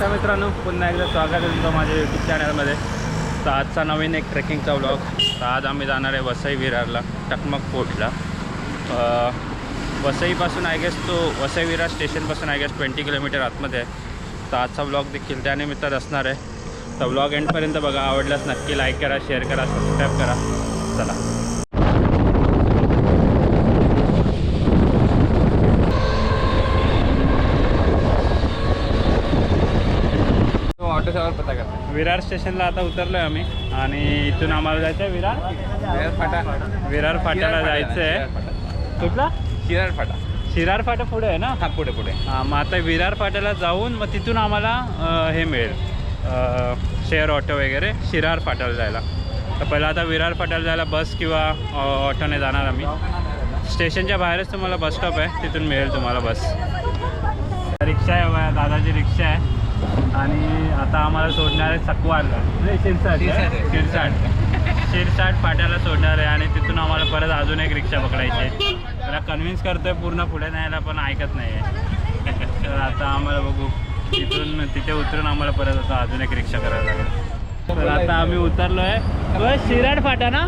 नमस्कार मित्रांनो, पुन्हा एकदा स्वागत आहे तुमचं माझ्या यूट्यूब चॅनलमध्ये. तर आजचा नवीन एक ट्रेकिंगचा व्लॉग. तर आज आम्ही जाणार आहे वसई विरारला, टकमक फोर्टला. वसईपासून आय गेस तो वसई विरार स्टेशनपासून आय गेस 20 किलोमीटर आतमध्ये आहे. तर आजचा व्लॉग देखील त्यानिमित्तानं असणार आहे. तर व्लॉग एंडपर्यंत बघा. आवडल्यास नक्की लाईक करा, शेअर करा, सबस्क्राईब करा. चला. विरार स्टेशनला आता उतरलो आहे आम्ही आणि इथून आम्हाला जायचं आहे विरार फाट्याला जायचं आहे. कुठला? शिरार फाटा पुढे आहे ना? हा, पुढे हां, मग आता विरार फाट्याला जाऊन मग तिथून आम्हाला हे मिळेल शेअर ऑटो वगैरे शिरार फाट्याला जायला. तर पहिला आता विरार फाट्याला जायला बस किंवा ऑटोने जाणार आम्ही. स्टेशनच्या बाहेरच तुम्हाला बस स्टॉप आहे, तिथून मिळेल तुम्हाला बस. रिक्षा आहे, दादाची रिक्षा आहे. आणि आता आम्हाला सोडणार आहे सकवारला, नाही शिरसाट फाट्याला सोडणार आहे. आणि तिथून आम्हाला परत अजून एक रिक्षा पकडायची आहे. त्याला कन्व्हिन्स करतोय पूर्ण पुढे न्यायला, पण ऐकत नाही आहे. तर आता आम्हाला बघू, तिथे उतरून आम्हाला परत आता अजून एक रिक्षा करायला लागेल. तर आता आम्ही उतरलो आहे शिराड फाटा ना,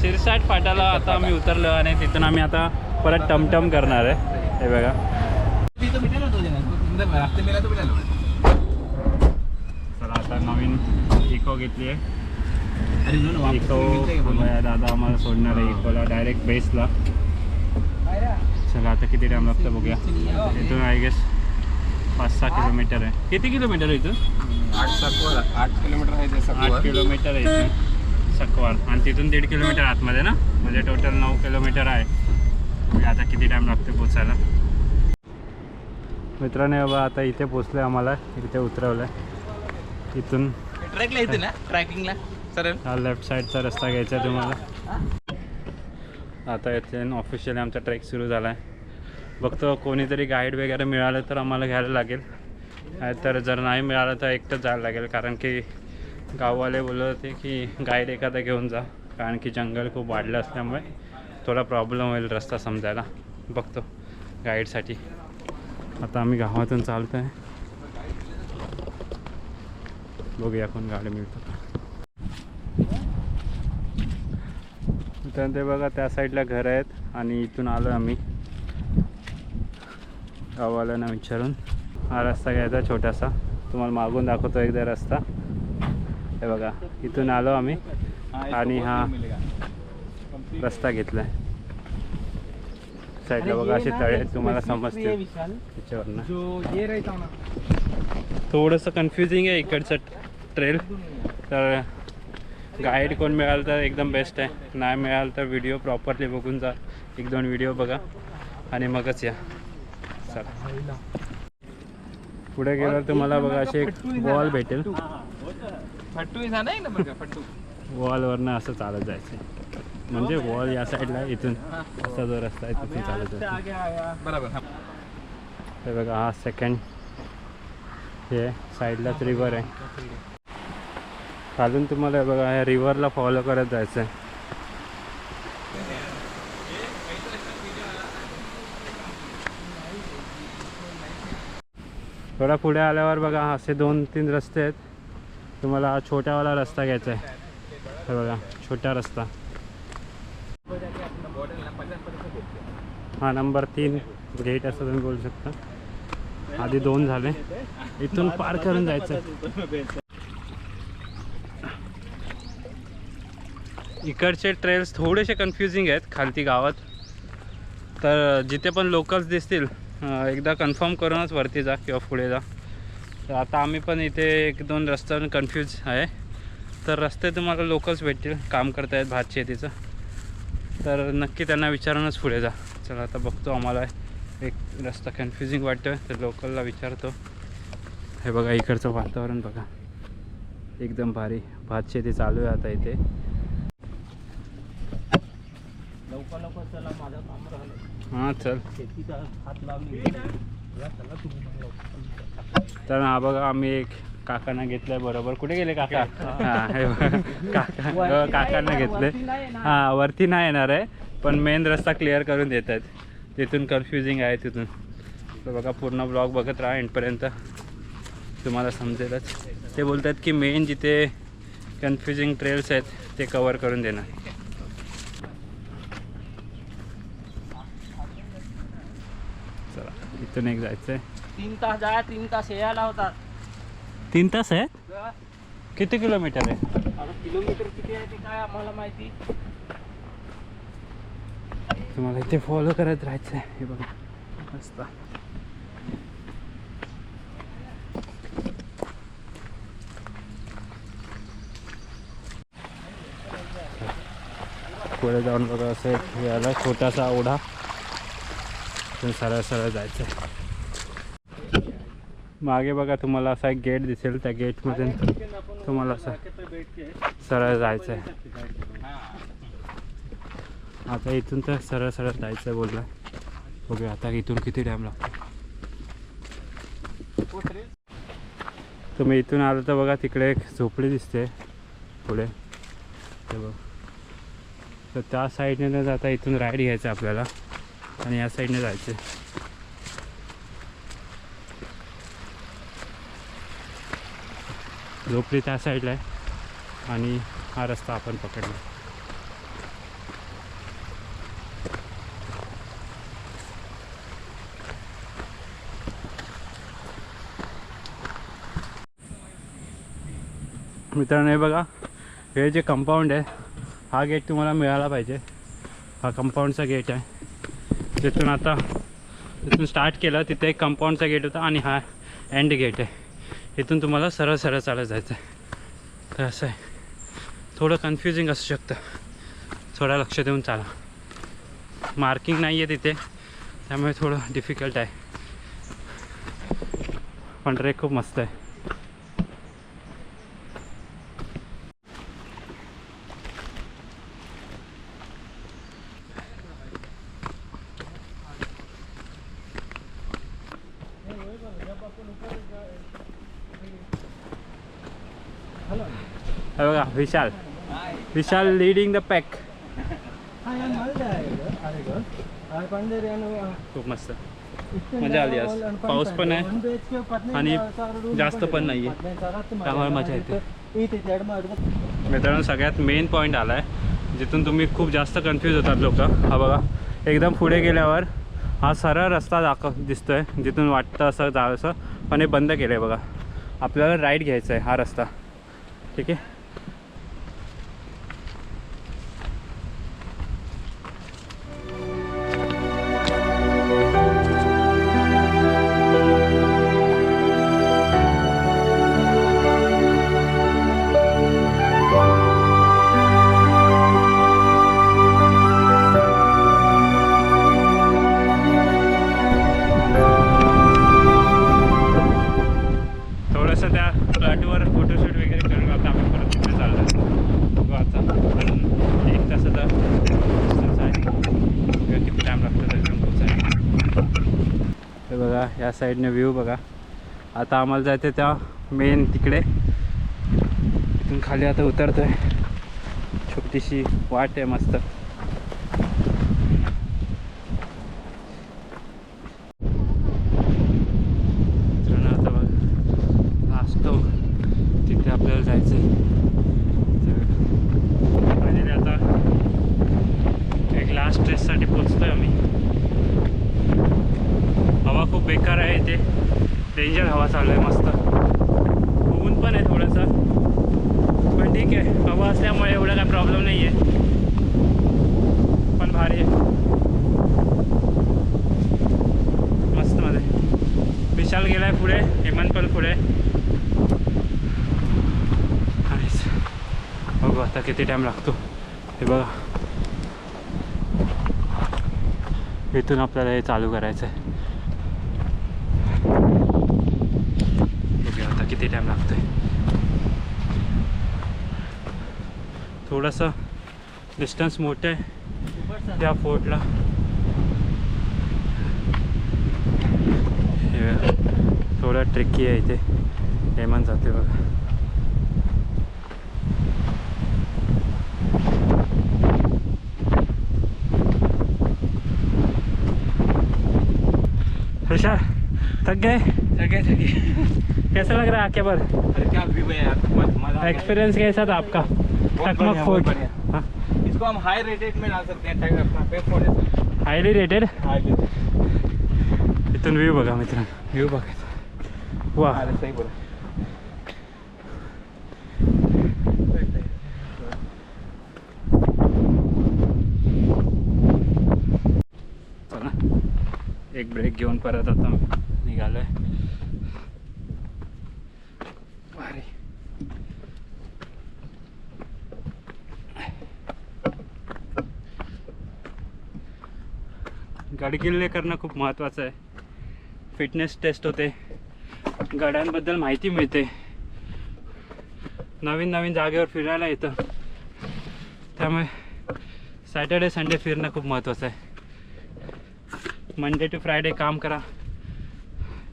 शिरसाट फाट्याला आता आम्ही उतरलो. आणि तिथून आम्ही आता परत टमटम करणार आहे. हे बघा, चला आता नवीन इको घेतली आहे. इको दादा आम्हाला सोडणार आहे इकोला डायरेक्ट बेसला. चला आता किती टाईम लागतं बघूया. इथून आय गेस 5-6 किलोमीटर आहे. किती किलोमीटर आहे इथून? 8 किलोमीटर आहे. 8 किलोमीटर आहे इथून सकवार. आणि तिथून 1.5 किलोमीटर आतमध्ये ना, म्हणजे टोटल 9 किलोमीटर आहे. आता किती टाईम लागते पोचायला. मित्रांनो बाबा, आता इथे पोचले, आम्हाला इथे उतरवलं आहे. इथून ट्रॅकला येते ना, ट्रॅकिंगला सरळ हा लेफ्ट साईडचा रस्ता घ्यायचा आहे तुम्हाला. आता इथे ऑफिशियली आमचा ट्रेक सुरू झाला आहे. बघतो कोणीतरी गाईड वगैरे मिळालं तर आम्हाला घ्यायला लागेल, तर जर नाही मिळालं तर एकटंच जायला लागेल. कारण की गाववाले बोलत होते की गाईड एखादा घेऊन जा, कारण की जंगल खूप वाढलं असल्यामुळे थोडा प्रॉब्लेम होईल रस्ता समजायला. बघतो गाईडसाठी. आता आम्ही गावातून चालतो आहे, बघूया कोण गाडी मिळतो. तर ते बघा, त्या साईडला घर आहेत आणि इथून आलो आम्ही गाववाल्यांना विचारून. हा रस्ता घ्यायचा छोटासा, तुम्हाला मागून दाखवतो एकदा रस्ता. हे बघा, इथून आलो आम्ही आणि हा रस्ता घेतला आहे. साईडला बघा असे तळे तुम्हाला समजतील त्याच्यावरनं. थोडंसं कन्फ्युजिंग आहे इकडचं ट्रेल. तर गाईड कोण मिळालं तर एकदम बेस्ट आहे, नाही मिळालं तर व्हिडिओ प्रॉपरली बघून जा. 1-2 व्हिडिओ बघा आणि मगच या. चला, पुढे गेल्यावर तुम्हाला बघा असे एक वॉल भेटेल. वॉलवरनं असं चालत जायचं, म्हणजे वॉल या साईडला, इथून असा जो रस्ता आहे तिथून चालत जायचं. बरोबर. हे बघा, हा सेकंड हे साईडलाच रिव्हर आहे. खालून तुम्हाला बघा ह्या रिव्हरला फॉलो करत जायचं आहे. थोडा पुढे आल्यावर बघा असे 2-3 रस्ते आहेत. तुम्हाला हा छोट्यावाला रस्ता घ्यायचा आहे. हे बघा, छोटा रस्ता. हा नंबर 3 गेट असं तुम्ही बोलू शकता. आधी 2 झाले, इथून पार करून जायचं. इकडचे ट्रेल्स थोडेसे कन्फ्युजिंग आहेत खालती गावात. तर जिथे पण लोकल्स दिसतील एकदा कन्फर्म करूनच वरती जा किंवा पुढे जा. तर आता आम्ही पण इथे 1-2 रस्त्यावरून कन्फ्यूज आहे. तर रस्ते तुम्हाला लोकल्स भेटतील, काम करतायत भात शेतीचं, तर नक्की त्यांना विचारूनच पुढे जा. चला आता बघतो, आम्हाला एक रस्ता कन्फ्युजिंग वाटतो आहे तर लोकलला विचारतो. हे बघा, इकडचं वातावरण बघा, एकदम भारी. भात शेती चालू आहे आता इथे. हां चल. तर हा बघा, आम्ही एक काकांना घेतलंय. बरोबर, कुठे गेले काका? हां, हे बघा, काकांना घेतले. हां, वरती नाही येणार आहे, पण मेन रस्ता क्लिअर करून देत आहेत. तिथून कन्फ्युजिंग आहे तिथून. तर बघा पूर्ण ब्लॉग बघत राहा एंडपर्यंत, तुम्हाला समजेलच. ते बोलतात की मेन जिथे कन्फ्युजिंग ट्रेल्स आहेत ते कवर करून देणार. चला इथून एक जायचं आहे. 3 तास जा 3 तास यायला होतात. 3 तास आहेत? किती किलोमीटर आहे? आता किलोमीटर किती आहे ते काय आम्हाला माहिती. तुम्हाला इथे फॉलो करत राहायचं आहे. हे बघा मस्त. पुढे जाऊन बघा असं एक याला छोटासा ओढा, सरळ सरळ जायचं आहे. मागे बघा तुम्हाला असा एक गेट दिसेल, त्या गेटमधून तुम्हाला असं सरळ जायचं आहे. आता इथून तर सरळ सरळ जायचं आहे बोलला. बघूया आता इथून किती टाईम लागतो. तुम्ही इथून आलं तर बघा तिकडे एक झोपडी दिसते पुढे, ते बघ. तर त्या साईडने न जाता इथून राईड घ्यायचं आपल्याला आणि या साईडने जायचं. झोपडी त्या साईडला आहे आणि हा रस्ता आपण पकडला. मित्रांनो हे बघा, हे जे कंपाऊंड आहे हा गेट तुम्हाला मिळाला पाहिजे. हा कंपाऊंडचा गेट आहे. तिथून स्टार्ट केलं तिथे एक कंपाऊंडचा गेट होता आणि हा एंड गेट आहे. इथून तुम्हाला सरळ सरळ चालत जायचं आहे. तर असं आहे, थोडं कन्फ्युजिंग असू शकतं, थोडं लक्ष देऊन चाला. मार्किंग नाही आहे तिथे त्यामुळे थोडं डिफिकल्ट आहे, पण ट्रेक खूप मस्त आहे. हे बघा विशाल लीडिंग द पॅक. खूप मस्त मजा आली आज. पाऊस पण आहे आणि जास्त पण नाही आहे, त्यामुळे मजा येते. मित्रांनो सगळ्यात मेन पॉईंट आला आहे जिथून तुम्ही खूप जास्त कन्फ्यूज होतात लोक. हा बघा एकदम पुढे गेल्यावर हा सरळ रस्ता दिसतोय जिथून वाटतं असं जावंसं, पण हे बंद केलं आहे बघा. आपल्याला राईट घ्यायचा आहे हा रस्ता, ठीक आहे. थोडंसं त्या प्लॅटवर फोटोशूट वगैरे करून आता आम्ही परत तिकडे चाललो. बघू आता अजून 1 तासाचा डिस्टन्स आहे. बघा किती टाईम लागतो त्याच्यानं पोचायला. हे बघा या साईडने व्ह्यू बघा. आता आम्हाला जायचं त्या मेन तिकडे. इथून खाली आता उतरतो आहे. छोटीशी वाट आहे मस्त. तिथे आपल्याला जायचं आहे. फायनली आता एक लास्ट ट्रेससाठी पोचतो आहे आम्ही. हवा खूप बेकार आहे इथे, डेंजर हवा चालू आहे. मस्त ऊन पण आहे थोडंसं, पण ठीक आहे. हवा असल्यामुळे एवढा काय प्रॉब्लेम नाही आहे, पण भारी आहे. मस्त मध्ये विशाल गेला आहे पुढे, हेमंत पण पुढे. बघू आता किती टाईम लागतो. हे बघा इथून आपल्याला हे चालू करायचं आहे. बघूया आता किती टाईम लागतोय. थोडंसं डिस्टन्स मोठं आहे त्या फोर्टला. थोडं ट्रिकी आहे इथे. हेमंत जाते बघा. विशाल थक गए? थके कैसा लग रहा है आके पर? अरे क्या व्यू है यार, मजा आ गया। एक्सपीरियंस कैसा था आपका? बहुत टकमक बढ़िया, फोर्ट बहुत बढ़िया। हाँ, इसको हम हाई रेटेड में डाल सकते हैं, अपना पे फोर्ट हायली रेटेड. हाई रेटेड। इथून व्ह्यू बघा मित्रांनो, व्ह्यू बघा. वा, अरे सही बोला. चला एक ब्रेक घेऊन परत आता निघालोय. भारी. गडकिल्ले करणं खूप महत्त्वाचं आहे. फिटनेस टेस्ट होते, गड्यांबद्दल माहिती मिळते, नवीन नवीन जागेवर फिरायला येतं. त्यामुळे सॅटर्डे संडे फिरणं खूप महत्त्वाचं आहे. मंडे टू फ्रायडे काम करा,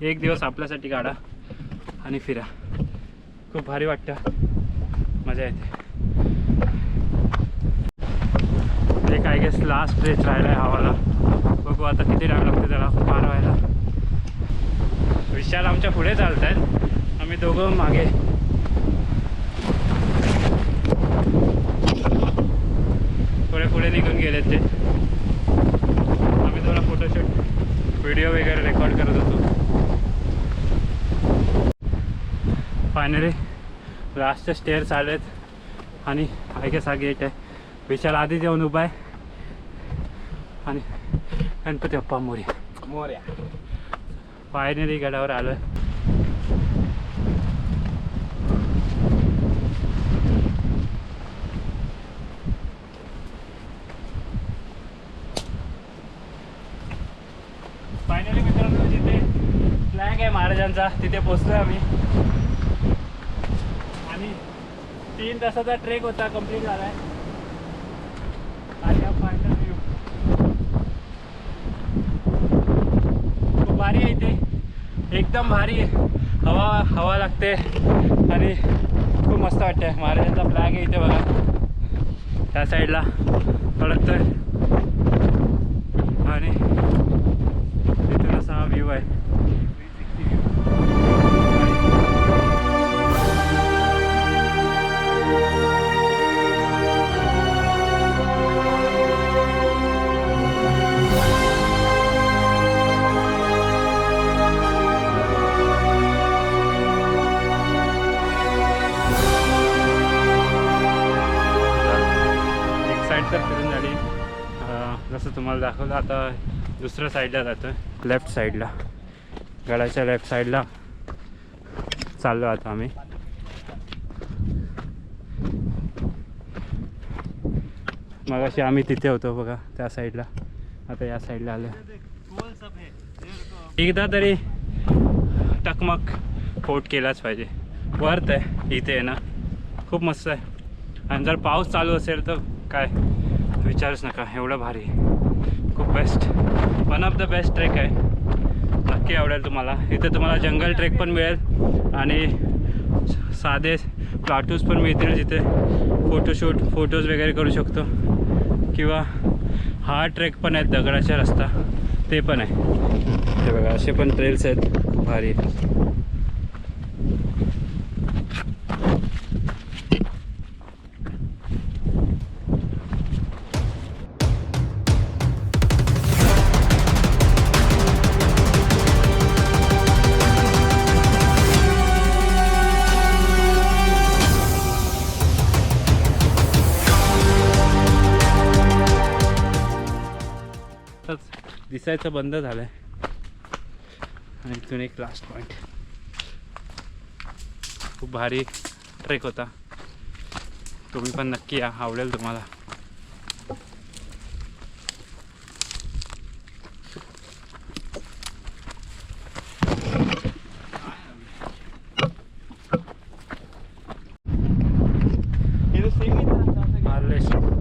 एक दिवस आपल्यासाठी काढा आणि फिरा. खूप भारी वाटतं, मजा येते. एक आय गेस लास्ट स्ट्रेच राहिला आहे हवाला. बघू आता किती टाईम लागतो त्याला पार व्हायला. विशाल आमच्या पुढे चालत आहेत, आम्ही दोघं मागे. थोडे पुढे निघून गेलेत ते. आम्ही थोडा फोटोशूट व्हिडिओ वगैरे रेकॉर्ड करत होतो. फायनली लास्टचे स्टेअर्स आलेत आणि आय गेस हा गेट आहे. विशाल आधीच येऊन उभा आहे आणि गणपती बाप्पा मोरया. मोरया. फायनली गडावर आलो आहे. फायनली मित्रांनो जिथे फ्लॅग आहे महाराजांचा तिथे पोचलोय आम्ही. आणि 3 तासाचा ट्रेक होता, कंप्लीट झाला आहे. आणि हा फायनल व्ह्यू खूप भारी आहे. इथे एकदम भारी हवा लागते आणि खूप मस्त वाटते. महाराजांचा फ्लॅग आहे इथे बघा, त्या साईडला फडकतोय आणि इथून असा हा व्ह्यू आहे. साईड तर फिरून झाली. जसं तुम्हाला दाखवलं, आता दुसऱ्या साईडला जातो आहे, लेफ्ट साईडला, गडाच्या लेफ्ट साईडला चाललो आता आम्ही. मगाशी आम्ही तिथे होतो बघा त्या साईडला, आता या साईडला आलो. एकदा तरी टकमक फोर्ट केलाच पाहिजे. वर्थ आहे इथे आहे ना, खूप मस्त आहे. आणि जर पाऊस चालू असेल तर काय विचारूच नका, एवढं भारी, खूप best. One of the best trek आहे, नक्की आवडेल तुम्हाला. इथे तुम्हाला जंगल ट्रेक पण मिळेल आणि साधे प्लाटूज पण मिळतील जिथे फोटोज वगैरे करू शकतो. किंवा हा ट्रेक पण आहेत, दगडाचा रस्ता ते पण आहे. हे बघा असे पण ट्रेल्स आहेत, खूप भारी. दिसायचं बंद झालं आहे. आणि इथून एक लास्ट पॉईंट. खूप भारी ट्रेक होता, तुम्ही पण नक्की या, आवडेल तुम्हाला.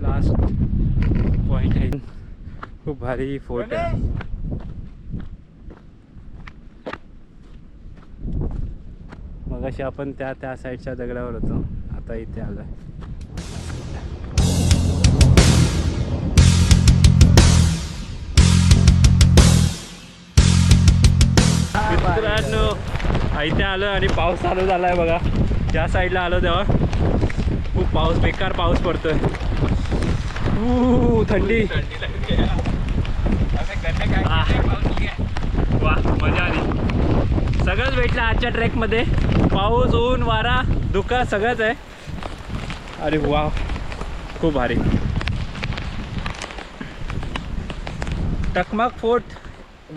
लास्ट पॉईंट आहे, खूप भारी फोर्ट आहे. मगाशी आपण त्या साईडच्या दगडावर होतो, आता इथे आलोय. मित्रांनो इथे आलो आणि पाऊस चालू झाला आहे बघा. ज्या साईडला आलो तेव्हा खूप पाऊस, बेकार पाऊस पडतोय. थंडी. वा, मजा आली. सगळंच भेटलं आजच्या ट्रेकमध्ये. पाऊस, ऊन, वारा, धुकं सगळंच आहे. अरे वा, खूप भारी. टकमक फोर्ट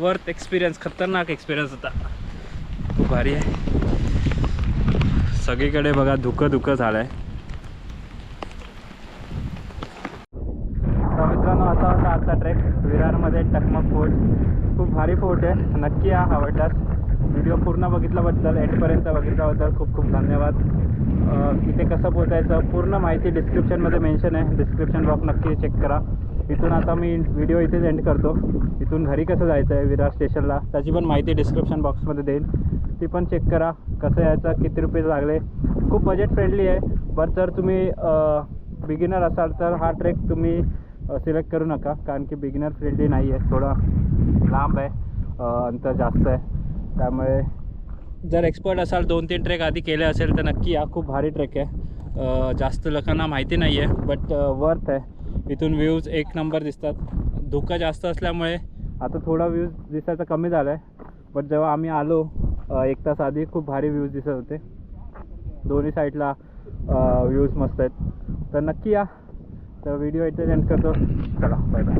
वर्थ एक्सपिरियन्स, खतरनाक एक्सपिरियन्स होता. खूप भारी आहे. सगळीकडे बघा धुकं झालं आहे. तर मित्रांनो असा होता आजचा ट्रेक विरारमध्ये टकमक फोर्ट. खूप भारी फोर्ट आहे. नक्की आवडलास. व्हिडिओ पूर्ण बघितल्याबद्दल, एंडपर्यंत बघितल्याबद्दल खूप खूप धन्यवाद. इथे कसं पोचायचं पूर्ण माहिती डिस्क्रिप्शनमध्ये मेन्शन आहे. डिस्क्रिप्शन बॉक्स नक्की चेक करा. इथून आता मी व्हिडिओ इथेच एंड करतो. इथून घरी कसं जायचं आहे विरार स्टेशनला त्याची पण माहिती डिस्क्रिप्शन बॉक्समध्ये देईल. ती पण चेक करा. कसं यायचं, किती रुपये लागले. खूप बजेट फ्रेंडली आहे. बट जर तुम्ही बिगिनर असाल तर हा ट्रेक तुम्ही सिलेक्ट करू नका, कारण की बिगिनर फ्रेंडली नाही आहे. थोडं लांब आहे, अंतर जास्त आहे. त्यामुळे जर एक्सपर्ट असाल, 2-3 ट्रेक आधी केले असेल तर नक्की या. खूप भारी ट्रेक आहे. जास्त लोकांना माहिती नाही आहे बट वर्थ आहे. इथून व्ह्यूज एक नंबर दिसतात. धुकं जास्त असल्यामुळे आता थोडा व्ह्यूज दिसायचा कमी झाला आहे. बट जेव्हा आम्ही आलो 1 तास आधी खूप भारी व्ह्यूज दिसत होते. दोन्ही साईडला व्ह्यूज मस्त आहेत. तर नक्की या. तर व्हिडिओ इथे एंड करतो. चला, बाय बाय.